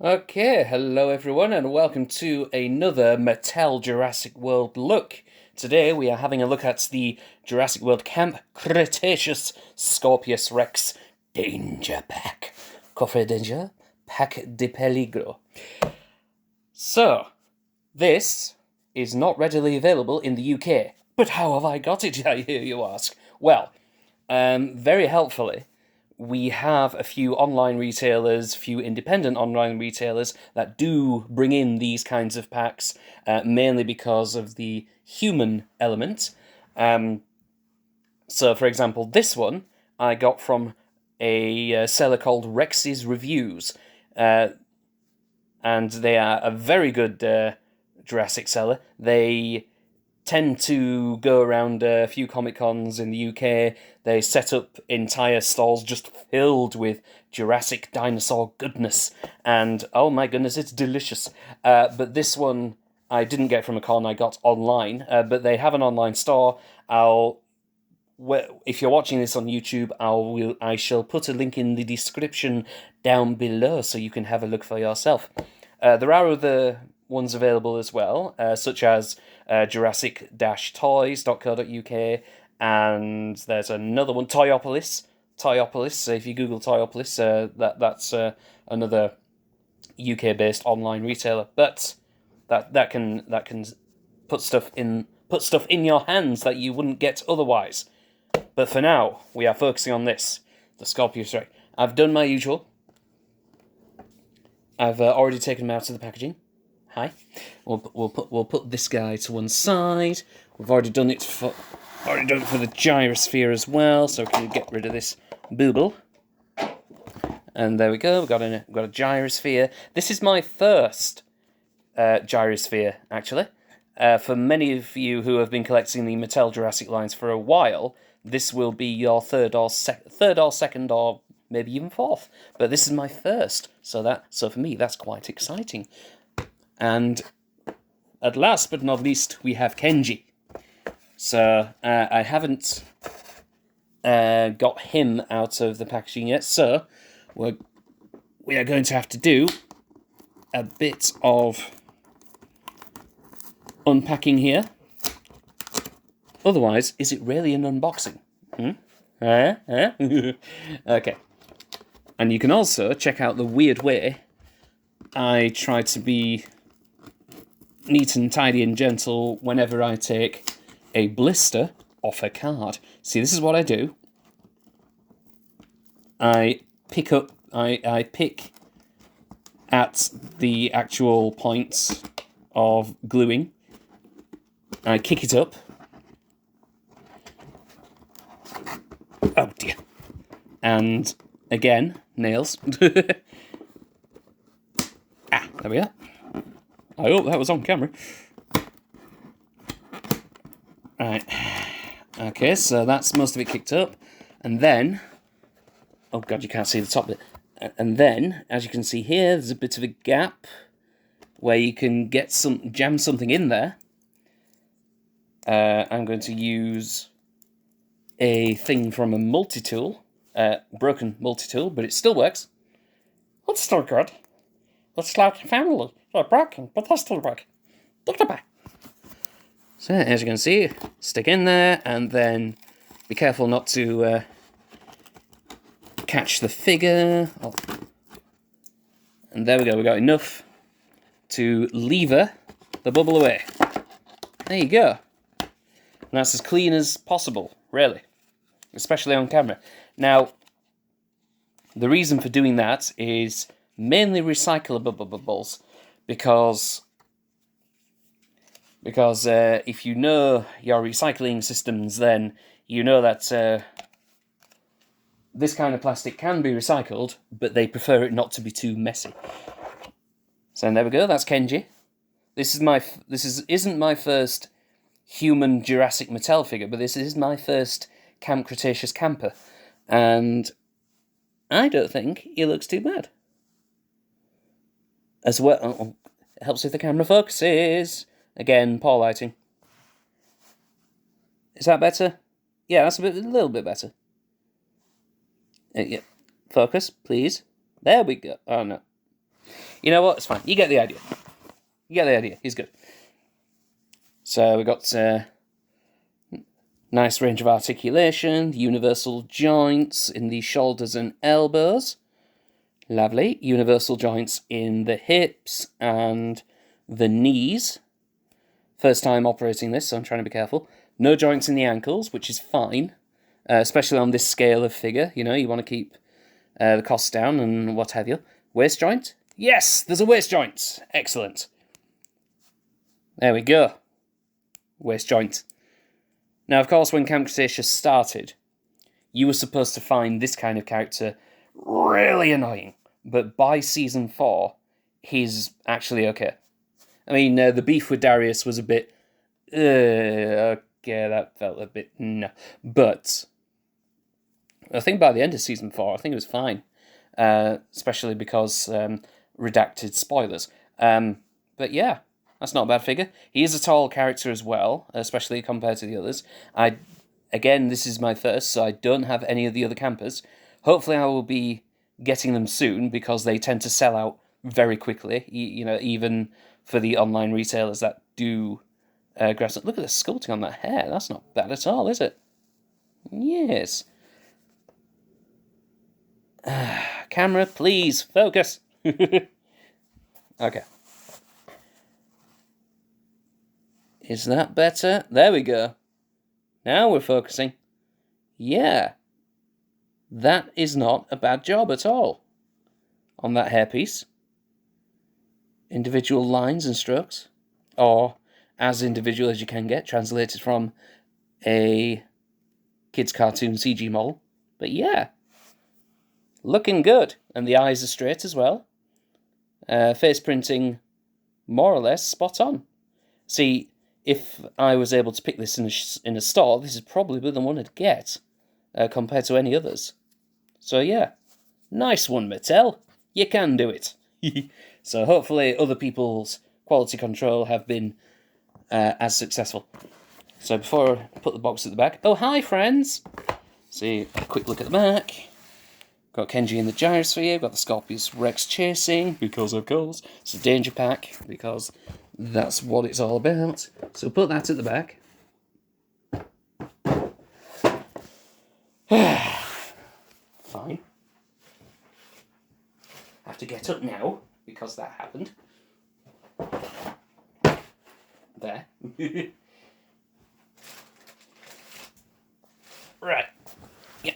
Okay, hello everyone, and welcome to another Mattel Jurassic World look. Today we are having a look at the Jurassic World Camp Cretaceous Scorpios Rex Danger Pack. Cofre Danger Pack de Peligro. So, this is not readily available in the UK. But how have I got it, I hear you ask? Well, very helpfully, we have a few online retailers, few independent online retailers that do bring in these kinds of packs, mainly because of the human element. So, for example, this one I got from a seller called Rexys Reviews, and they are a very good Jurassic seller. They tend to go around a few Comic Cons in the UK. They set up entire stalls just filled with Jurassic dinosaur goodness, and oh my goodness, it's delicious. But this one I didn't get from a con, I got online. But they have an online store. If you're watching this on YouTube, I shall put a link in the description down below so you can have a look for yourself. There are other ones available as well, such as Jurassic-Toys.co.uk, and there's another one, Toyopolis. So if you Google Toyopolis, that's another UK-based online retailer. But that can put stuff in your hands that you wouldn't get otherwise. But for now, we are focusing on this, the Scorpios Rex. I've done my usual. I've already taken them out of the packaging. Hi. We'll put this guy to one side. We've already done it for the gyrosphere as well, so we can get rid of this booble. And there we go. We've got a gyrosphere. This is my first gyrosphere, actually. For many of you who have been collecting the Mattel Jurassic lines for a while, this will be your third or second or maybe even fourth. But this is my first, so for me that's quite exciting. And at last but not least, we have Kenji. So I haven't got him out of the packaging yet, so we are going to have to do a bit of unpacking here. Otherwise, is it really an unboxing? Okay. And you can also check out the weird way I try to be neat and tidy and gentle whenever I take a blister off a card. See, this is what I do. I pick at the actual points of gluing. I kick it up. Oh dear. And again, nails. There we are. I hope that was on camera. Right. Okay, so that's most of it kicked up. And then... oh god, you can't see the top bit. And then, as you can see here, there's a bit of a gap where you can jam something in there. I'm going to use a thing from a multi-tool. Broken multi-tool, but it still works. It's still good. It's like family. They're broken, but they're still working. So, as you can see, stick in there, and then be careful not to catch the figure. Oh. And there we go, we got enough to lever the bubble away. There you go. And that's as clean as possible, really. Especially on camera. Now, the reason for doing that is mainly recyclable bubbles, because if you know your recycling systems, then you know that this kind of plastic can be recycled, but they prefer it not to be too messy. So there we go. That's Kenji. This isn't my first human Jurassic Mattel figure, but this is my first Camp Cretaceous camper, and I don't think he looks too bad. As well, it helps if the camera focuses. Again, poor lighting. Is that better? Yeah, that's a little bit better. Yeah. Focus, please. There we go. Oh, no. You know what? It's fine. You get the idea. You get the idea. He's good. So we got nice range of articulation, universal joints in the shoulders and elbows. Lovely. Universal joints in the hips and the knees. First time operating this, so I'm trying to be careful. No joints in the ankles, which is fine, especially on this scale of figure. You know, you want to keep the costs down and what have you. Waist joint? Yes, there's a waist joint. Excellent. There we go. Waist joint. Now, of course, when Camp Cretaceous started, you were supposed to find this kind of character really annoying. But by Season 4, he's actually okay. I mean, the beef with Darius was a bit... okay, that felt a bit... no. But I think by the end of Season 4, I think it was fine. Especially because redacted spoilers. But yeah, that's not a bad figure. He is a tall character as well, especially compared to the others. Again, this is my first, so I don't have any of the other campers. Hopefully I will be getting them soon, because they tend to sell out very quickly, you know, even for the online retailers that do grab some. Look at the sculpting on that hair. That's not bad at all, is it? Yes. Camera, please, focus. Okay. Is that better? There we go. Now we're focusing. Yeah. That is not a bad job at all on that hairpiece. Individual lines and strokes, or as individual as you can get, translated from a kid's cartoon CG model. But yeah, looking good. And the eyes are straight as well. Face printing, more or less, spot on. See, if I was able to pick this in a store, this is probably the one I'd get, compared to any others. So yeah, nice one, Mattel. You can do it. So hopefully other people's quality control have been as successful. So before I put the box at the back... oh, hi, friends! See, a quick look at the back. Got Kenji in the gyrosphere, got the Scorpios Rex chasing, because of course. It's a danger pack, because that's what it's all about. So put that at the back. Fine. Have to get up now, because that happened. There. Right. Yeah.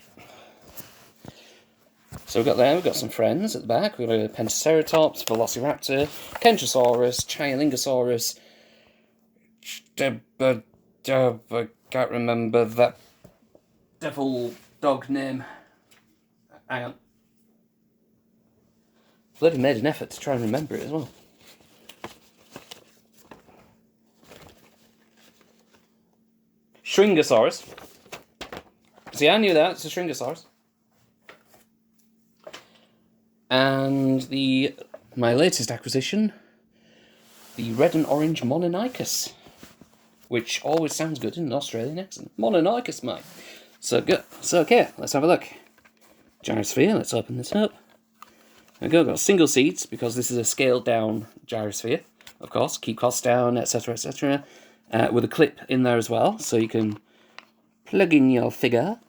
So we've got some friends at the back. We've got a Pentaceratops, Velociraptor, Kentrosaurus, Chialingosaurus, I can't remember that devil dog name. Hang on. Bloody made an effort to try and remember it as well. Shringosaurus. See, I knew that. It's a Shringosaurus. And my latest acquisition, the red and orange Mononychus, which always sounds good in an Australian accent. Mononychus, mate. So good. So okay, let's have a look. Gyrosphere. Let's open this up. There we go. Got single seats because this is a scaled down gyrosphere. Of course, keep costs down, etc., etc. With a clip in there as well, so you can plug in your figure.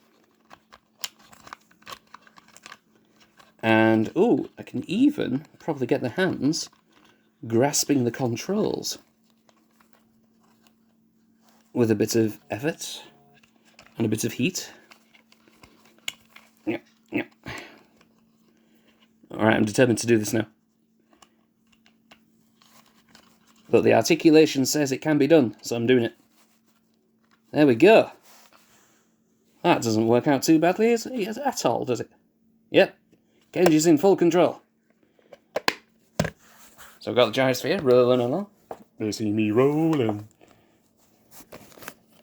And, ooh, I can even probably get the hands grasping the controls with a bit of effort and a bit of heat. Yeah, yeah. Alright, I'm determined to do this now. But the articulation says it can be done, so I'm doing it. There we go. That doesn't work out too badly at all, does it? Yep. Kenji's in full control. So we've got the gyrosphere rolling along. They see me rolling.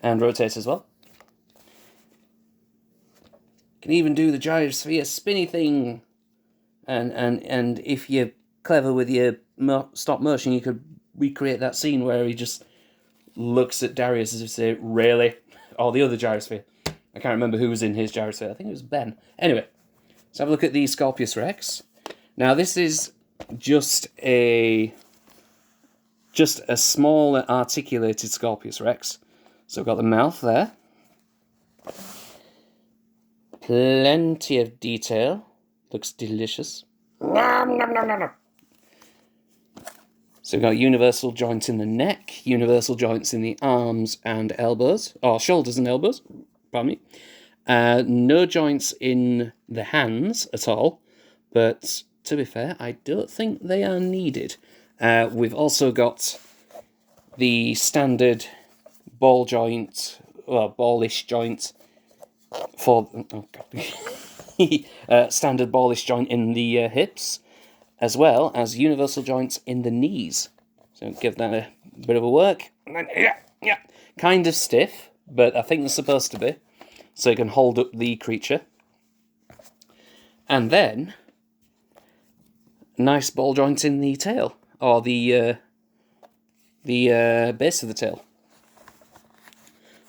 And rotate as well. Can even do the gyrosphere spinny thing. And if you're clever with your stop motion, you could recreate that scene where he just looks at Darius as if to say, really? Or the other gyrosphere. I can't remember who was in his gyrosphere. I think it was Ben. Anyway, let's have a look at the Scorpios Rex. Now, this is just a small articulated Scorpios Rex. So we've got the mouth there. Plenty of detail. Looks delicious. Nom, nom, nom, nom, nom. So we've got universal joints in the neck, universal joints in the arms and elbows, or shoulders and elbows, pardon me. No joints in the hands at all, but to be fair, I don't think they are needed. We've also got the standard ball joint, well, ballish joint for standard ballish joint in the hips, as well as universal joints in the knees. So give that a bit of a work. Yeah, kind of stiff, but I think they're supposed to be, so you can hold up the creature. And then nice ball joints in the tail, or the base of the tail.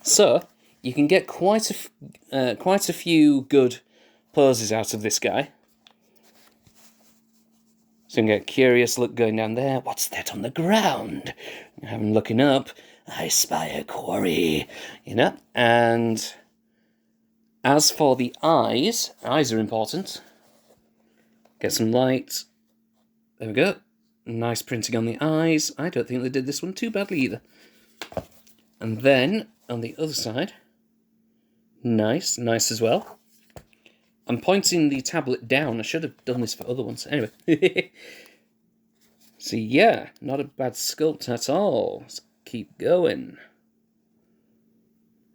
So you can get quite a few good poses out of this guy. So you can get a curious look going down there. What's that on the ground? I'm looking up. I spy a quarry. You know? And as for the eyes are important. Get some light. There we go. Nice printing on the eyes. I don't think they did this one too badly either. And then, on the other side, nice as well. I'm pointing the tablet down. I should have done this for other ones. Anyway. So yeah, not a bad sculpt at all. Let's keep going.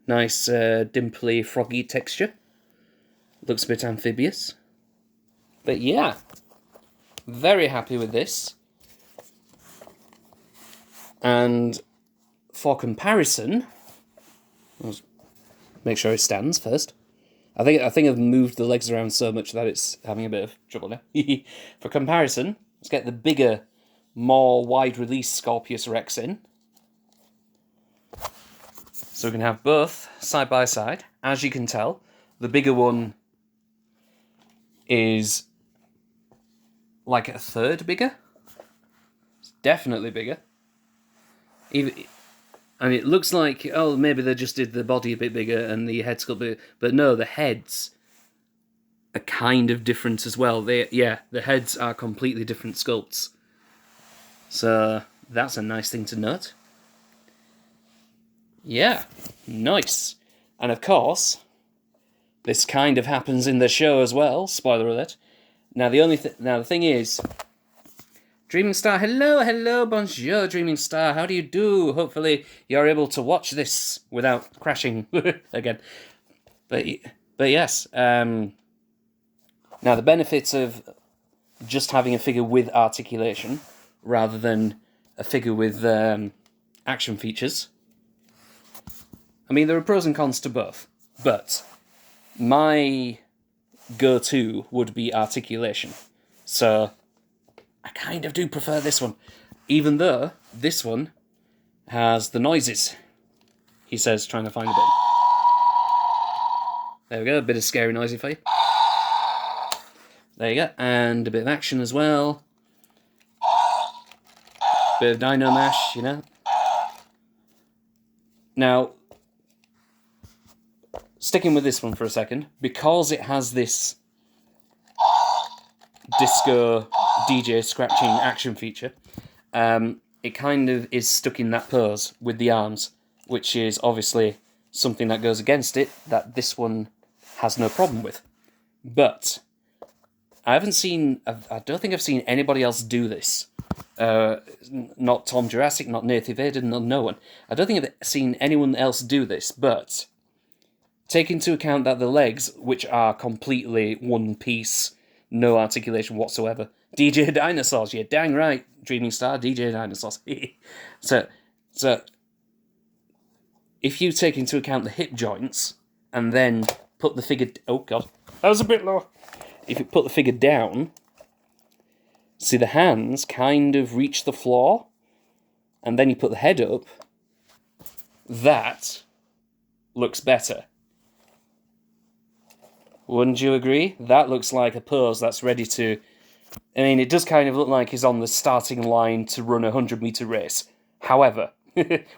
Nice dimply, froggy texture. Looks a bit amphibious. But yeah, very happy with this. And for comparison, let's make sure it stands first. I think I've moved the legs around so much that it's having a bit of trouble now. For comparison, let's get the bigger, more wide-release Scorpios Rex in. So we can have both side by side. As you can tell, the bigger one is like a third bigger. It's definitely bigger. And it looks like, oh, maybe they just did the body a bit bigger and the head sculpt bigger. But no, the heads are kind of different as well. The heads are completely different sculpts. So that's a nice thing to note. Yeah, nice. And of course, this kind of happens in the show as well. Spoiler alert. Now the thing is, Dreaming Star, hello, bonjour, Dreaming Star, how do you do? Hopefully you're able to watch this without crashing again. But yes, now the benefits of just having a figure with articulation rather than a figure with action features. I mean, there are pros and cons to both, but my go-to would be articulation. So I kind of do prefer this one, even though this one has the noises. He says, trying to find a bit. There we go, a bit of scary noisy for you. There you go, and a bit of action as well. Bit of dino mash, you know. Now, sticking with this one for a second, because it has this disco DJ scratching action feature, it kind of is stuck in that pose with the arms, which is obviously something that goes against it, that this one has no problem with. But I don't think I've seen anybody else do this. Not Tom Jurassic, not Nathan Vader, no one. I don't think I've seen anyone else do this, but take into account that the legs, which are completely one piece, no articulation whatsoever. DJ Dinosaurs, yeah, dang right, Dreaming Star, DJ Dinosaurs. So, if you take into account the hip joints, and then put the figure... Oh, God, that was a bit low. If you put the figure down, see the hands kind of reach the floor, and then you put the head up, that looks better. Wouldn't you agree? That looks like a pose that's ready to I mean, it does kind of look like he's on the starting line to run a 100-meter race. However,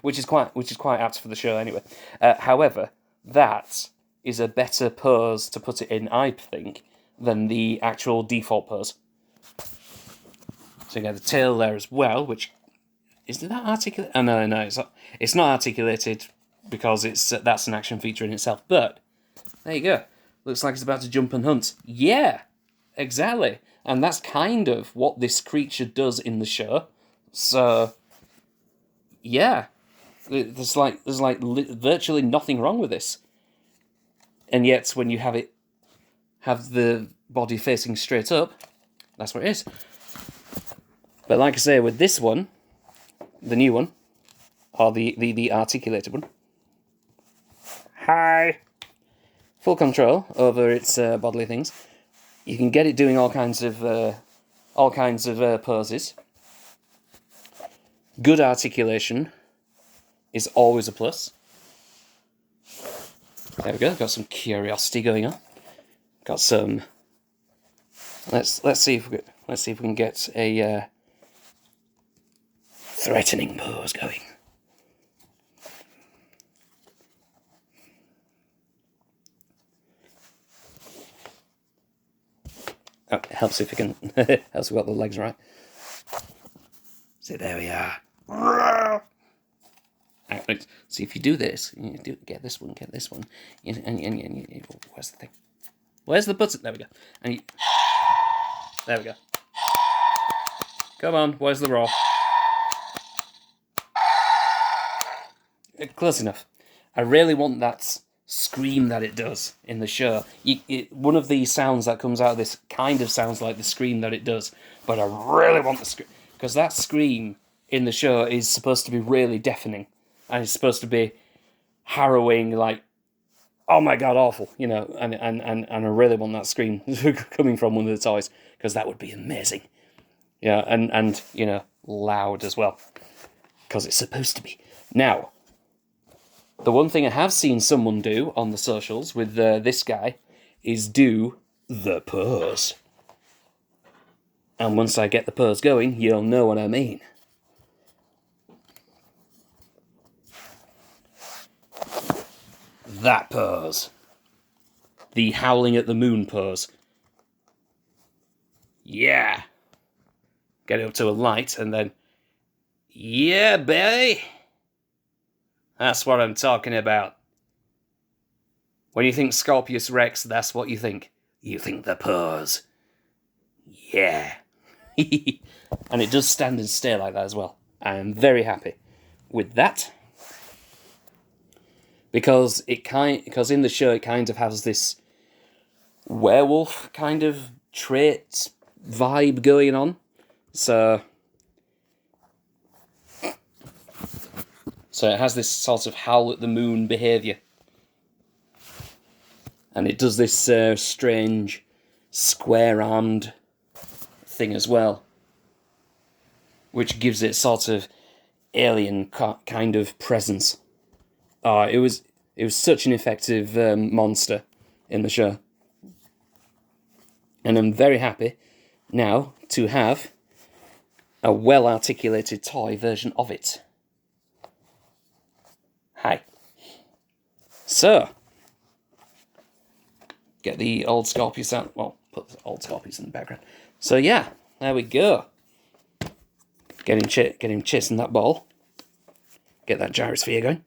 which is quite apt for the show anyway. However, that is a better pose to put it in, I think, than the actual default pose. So you get the tail there as well, which is that articulated? Oh no, it's not articulated because that's an action feature in itself. But there you go. Looks like it's about to jump and hunt. Yeah, exactly. And that's kind of what this creature does in the show. So, yeah, there's virtually nothing wrong with this. And yet, when you have the body facing straight up, that's what it is. But like I say, with this one, the new one, or the articulated one, hi, full control over its bodily things. You can get it doing all kinds of poses. Good articulation is always a plus. There we go. Got some curiosity going on. Got some. Let's see if we can get a threatening pose going. Oh, it helps if we can. Helps we got the legs right. So there we are. Right, see if you do this, you get this one, and where's the thing? Where's the button? There we go. And there we go. Come on, where's the roar? Close enough. I really want that scream that it does in the show. One of the sounds that comes out of this kind of sounds like the scream that it does, but I really want the scream, because that scream in the show is supposed to be really deafening, and it's supposed to be harrowing, like, oh my god, awful, you know, and I really want that scream coming from one of the toys, because that would be amazing. Yeah, and you know, loud as well, because it's supposed to be. Now, the one thing I have seen someone do on the socials with this guy is do the pose. And once I get the pose going, you'll know what I mean. That pose. The howling at the moon pose. Yeah. Get it up to a light and then, yeah, baby. That's what I'm talking about. When you think Scorpios Rex, that's what you think. You think the pose. Yeah. And it does stand and stare like that as well. I am very happy with that. Because in the show it kind of has this werewolf kind of trait vibe going on. So it has this sort of howl at the moon behaviour. And it does this strange square-armed thing as well, which gives it sort of alien kind of presence. It was such an effective monster in the show. And I'm very happy now to have a well-articulated toy version of it. Hi. So, get the old Scorpios out. Well, put the old Scorpios in the background. So yeah, there we go. Get him chasing that ball. Get that gyrosphere going.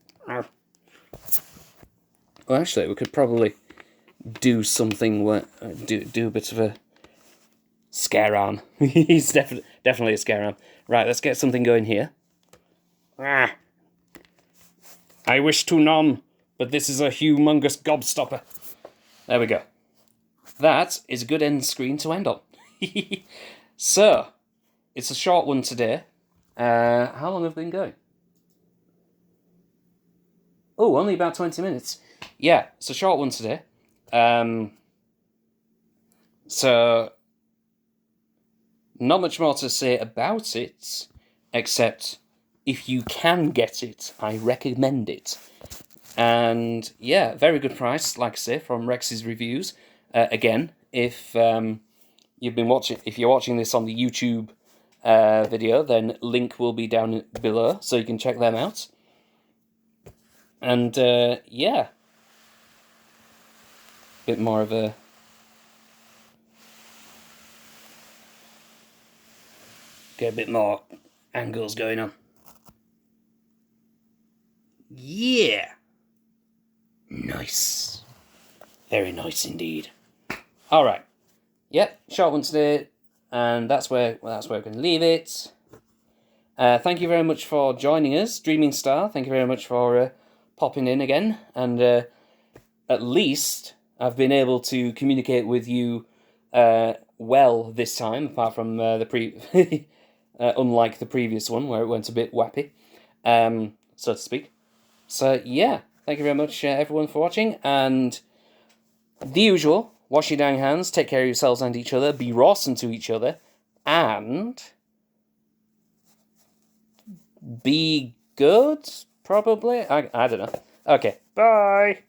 Well, actually, we could probably do something where do a bit of a scare arm. He's definitely a scare arm. Right, let's get something going here. I wish to nom, but this is a humongous gobstopper. There we go. That is a good end screen to end on. So, it's a short one today. How long have we been going? Oh, only about 20 minutes. Yeah, it's a short one today. So, not much more to say about it, except if you can get it, I recommend it. And yeah, very good price, like I say, from Rexys Reviews. Again, if you've been watching, if you're watching this on the YouTube video, then link will be down below, so you can check them out. And yeah, bit more of a get a bit more angles going on. Yeah, nice, very nice indeed. All right, yep, short one today, and that's where we're going to leave it. Thank you very much for joining us, Dreaming Star. Thank you very much for popping in again, and at least I've been able to communicate with you well this time, apart from the unlike the previous one where it went a bit wappy, so to speak. So yeah, thank you very much everyone for watching, and the usual, wash your dang hands, take care of yourselves and each other, be rawsome to each other, and be good, probably? I don't know. Okay, bye!